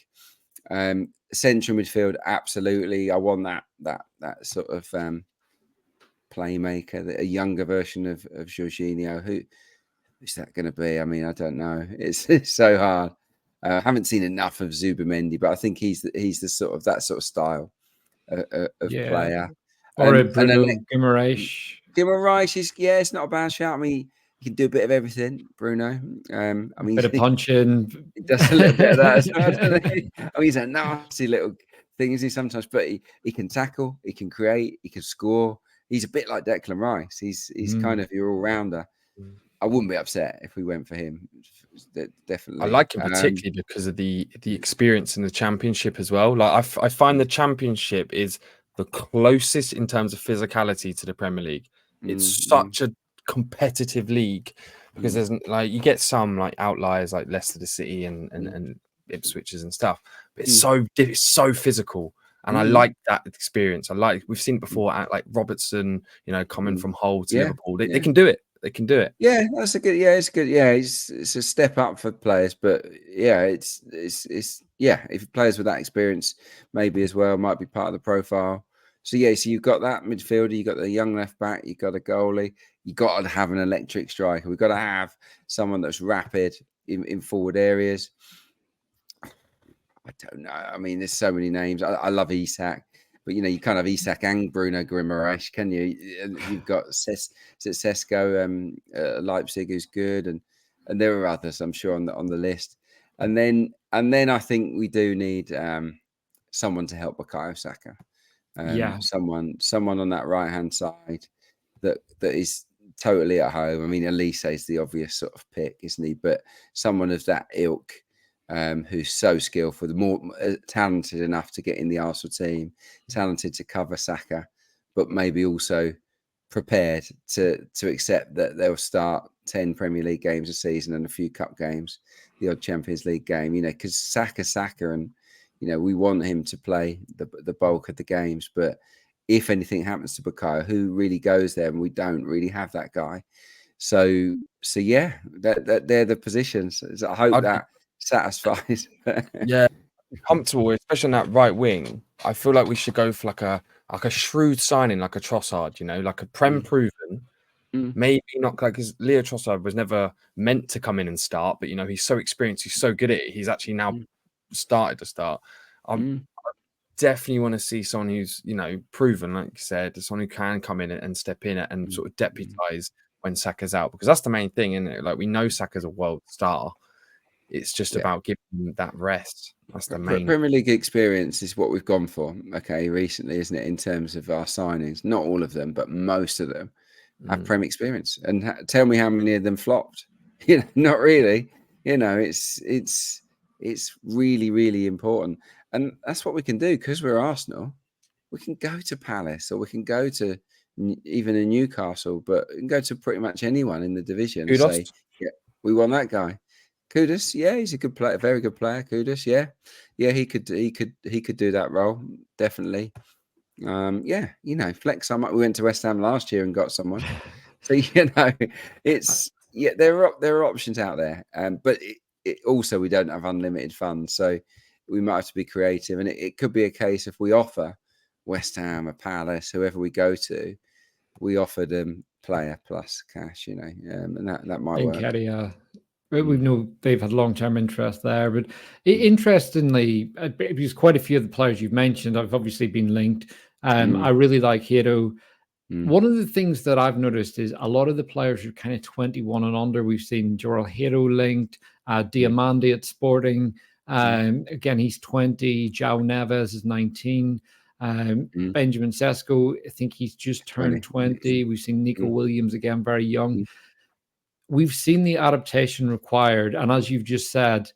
Central midfield, absolutely. I want that sort of playmaker, a younger version of Jorginho. Who's that going to be? I mean, I don't know. It's so hard. I haven't seen enough of Zubamendi, but I think he's the sort of that sort of style of player. Or a Bruno Guimarães. Guimarães is it's not a bad shout. I mean, he can do a bit of everything, Bruno. I mean, bit of punching. He does a little bit of that as well, doesn't he? I mean, he's a nasty little thing, isn't he, sometimes? But he can tackle, he can create, he can score. He's a bit like Declan Rice. He's kind of your all-rounder. I wouldn't be upset if we went for him. Definitely. I like him particularly because of the experience in the Championship as well. Like I find the Championship is the closest in terms of physicality to the Premier League. It's such a competitive league because there's like you get some like outliers like Leicester City and Ipswich's and stuff, but it's so physical. And I like that experience. We've seen it before at like Robertson, coming from Hull to Liverpool. They can do it. They can do it. Yeah, that's a good. Yeah, it's good. Yeah, it's a step up for players, but it's if players with that experience maybe as well might be part of the profile. So so you've got that midfielder, you've got the young left back, you've got a goalie, you've got to have an electric striker. We've got to have someone that's rapid in forward areas. I don't know. I mean, there's so many names. I love Isak. But, you can't have Isak and Bruno Guimarães, can you? You've got Šeško, Leipzig, who's good, and there are others, I'm sure, on the list. And then I think we do need someone to help Bukayo Saka. Someone on that right hand side that is totally at home. I mean, Elise is the obvious sort of pick, isn't he? But someone of that ilk. Who's so skillful, the more talented enough to get in the Arsenal team, talented to cover Saka, but maybe also prepared to accept that they'll start 10 Premier League games a season and a few cup games, the odd Champions League game, because Saka, and, we want him to play the bulk of the games. But if anything happens to Bukayo, who really goes there? And we don't really have that guy. So yeah, they're the positions. I hope that satisfies. Yeah, comfortable, especially on that right wing. I feel like we should go for like a shrewd signing, like a Trossard, like a Prem proven. Maybe not like because Leo Trossard was never meant to come in and start, but he's so experienced, he's so good at it. He's actually now started to start. I definitely want to see someone who's proven, like you said, someone who can come in and step in and sort of deputize when Saka's out, because that's the main thing, isn't it? Like we know Saka's a world star. It's just about giving them that rest. That's the main. Premier League experience is what we've gone for, recently, isn't it? In terms of our signings, not all of them, but most of them have Prem experience. And tell me how many of them flopped. Not really. It's really, really important, and that's what we can do because we're Arsenal. We can go to Palace or we can go to even in Newcastle, but we can go to pretty much anyone in the division and say, we want that guy. Kudus, he's a good player, a very good player. Kudus, he could do that role definitely. Flex. We went to West Ham last year and got someone. So it's there are options out there, but it also we don't have unlimited funds, so we might have to be creative. And it could be a case if we offer West Ham, a Palace, whoever we go to, we offer them player plus cash, and that might work. We know they've had long-term interest there, but interestingly, because quite a few of the players you've mentioned have obviously been linked. I really like Hato. One of the things that I've noticed is a lot of the players are kind of 21 and under. We've seen Jorrel Hato linked, Diomande at Sporting. Again, he's 20. Joao Neves is 19. Benjamin Šeško, I think he's just turned 20. We've seen Nico Williams again, very young. We've seen the adaptation required. And as you've just said,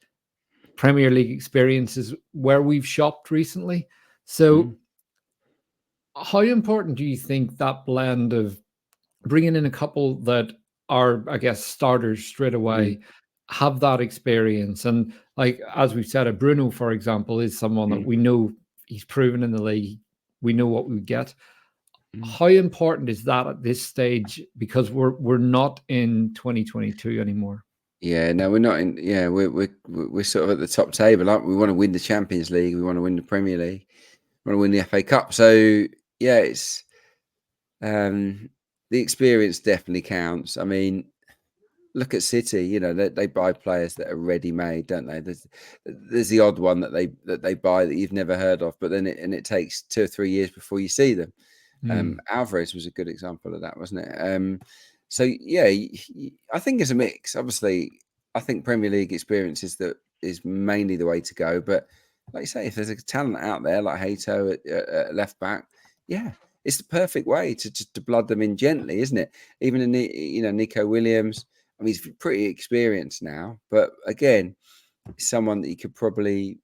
Premier League experience is where we've shopped recently. So how important do you think that blend of bringing in a couple that our, I guess, starters straight away have that experience. And like, as we've said, Bruno, for example, is someone that we know he's proven in the league. We know what we get. How important is that at this stage? Because we're not in 2022 anymore. Yeah, no, we're not in. Yeah, we're sort of at the top table, aren't we? We want to win the Champions League. We want to win the Premier League. We want to win the FA Cup. So yeah, it's the experience definitely counts. I mean, look at City. You know, they buy players that are ready made, don't they? There's the odd one that they buy that you've never heard of, but then it takes 2 or 3 years before you see them. Alvarez was a good example of that, wasn't it? So yeah, I think it's a mix. Obviously, I think Premier League experience is mainly the way to go. But like you say, if there's a talent out there like Hato at left back, yeah, it's the perfect way to blood them in gently, isn't it? Even in Nico Williams. I mean, he's pretty experienced now, but again, someone that you could probably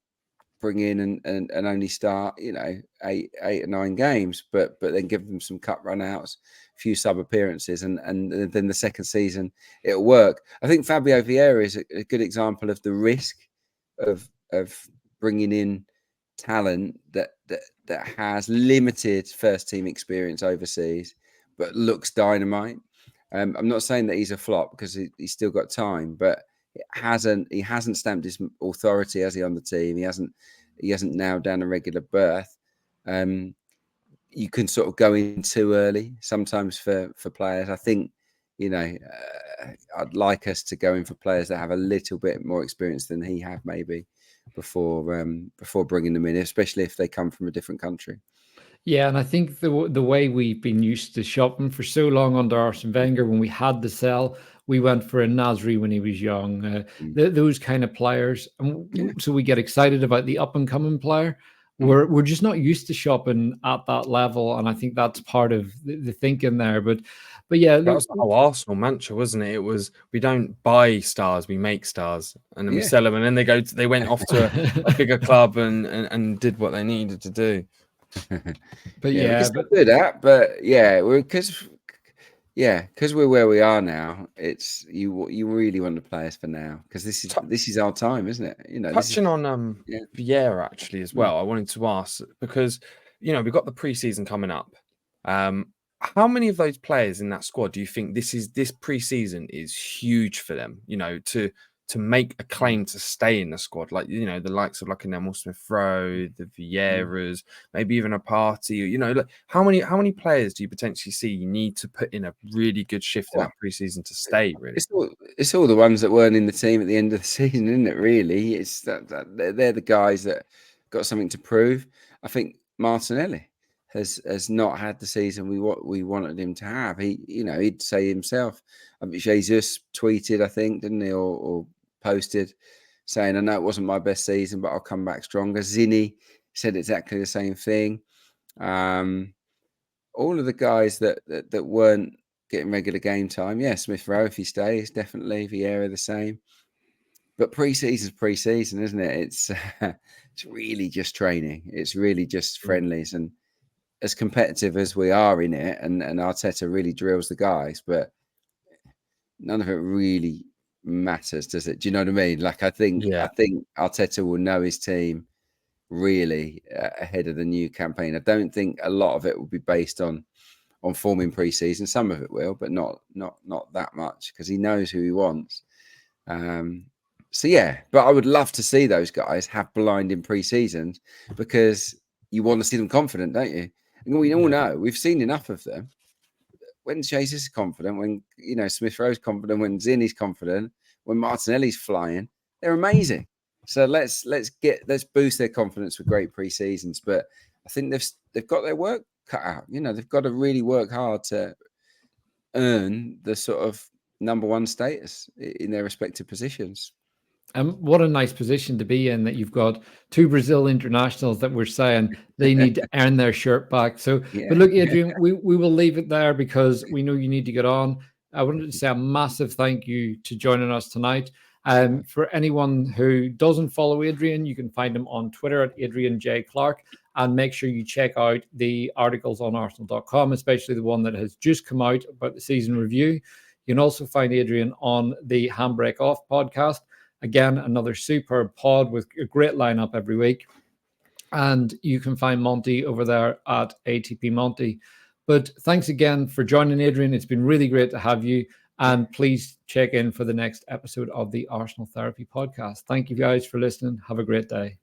bring in and only start, 8 or 9 games, but then give them some cup run-outs, a few sub appearances, and then the second season it'll work. I think Fabio Vieira is a good example of the risk of bringing in talent that has limited first team experience overseas, but looks dynamite. I'm not saying that he's a flop because he's still got time, but he hasn't stamped his authority, has he, on the team? He hasn't nailed down a regular berth. You can sort of go in too early sometimes for players. I think I'd like us to go in for players that have a little bit more experience than he had maybe before bringing them in, especially if they come from a different country. Yeah, and I think the way we've been used to shopping for so long under Arsene Wenger, when we had to sell, we went for a Nasri when he was young, those kind of players. And so we get excited about the up and coming player. We're just not used to shopping at that level, and I think that's part of the thinking there. But yeah, that was the whole Arsenal mantra, wasn't it? It was, we don't buy stars, we make stars, and then we sell them, and then they went off to a bigger club and did what they needed to do. But we can do that. But because we're where we are now, it's you really want to play us for now, because this is our time, isn't it? Touching on Vieira actually as well, I wanted to ask, because we've got the pre-season coming up. How many of those players in that squad do you think this pre-season is huge for them? To make a claim to stay in the squad, like the likes of like an Emile Smith Rowe, the Vieiras, maybe even a Partey. How many players do you potentially see you need to put in a really good shift in that pre-season to stay? Really, it's all the ones that weren't in the team at the end of the season, isn't it? Really, it's that they're the guys that got something to prove. I think Martinelli has not had the season we wanted him to have. He'd say himself. Jesus tweeted, I think, didn't he, or posted saying, "I know it wasn't my best season, but I'll come back stronger." Zinni said exactly the same thing. All of the guys that weren't getting regular game time, Smith Rowe, if he stays, definitely. Vieira the same. But pre-season's pre-season, isn't it? It's really just training. It's really just friendlies, and as competitive as we are in it, and Arteta really drills the guys, but none of it really matters, does it? Do you know what I mean? Like, I think Arteta will know his team really ahead of the new campaign. I don't think a lot of it will be based on forming pre-season. Some of it will, but not that much, because he knows who he wants. But I would love to see those guys have blinding pre-seasons, because you want to see them confident, don't you? And we all know, we've seen enough of them. When Chase is confident, when Smith Rowe's confident, when Zinni's confident, when Martinelli's flying, they're amazing. So let's boost their confidence with great pre-seasons. But I think they've got their work cut out. They've got to really work hard to earn the sort of number one status in their respective positions. And what a nice position to be in, that you've got 2 Brazil internationals that we're saying they need to earn their shirt back. So, but look, Adrian, we will leave it there, because we know you need to get on. I wanted to say a massive thank you to joining us tonight. For anyone who doesn't follow Adrian, you can find him on Twitter at Adrian J. Clarke, and make sure you check out the articles on Arsenal.com, especially the one that has just come out about the season review. You can also find Adrian on the Handbrake Off podcast. Again, another superb pod with a great lineup every week. And you can find Monty over there at ATP Monty. But thanks again for joining, Adrian. It's been really great to have you. And please check in for the next episode of the Arsenal Therapy podcast. Thank you guys for listening. Have a great day.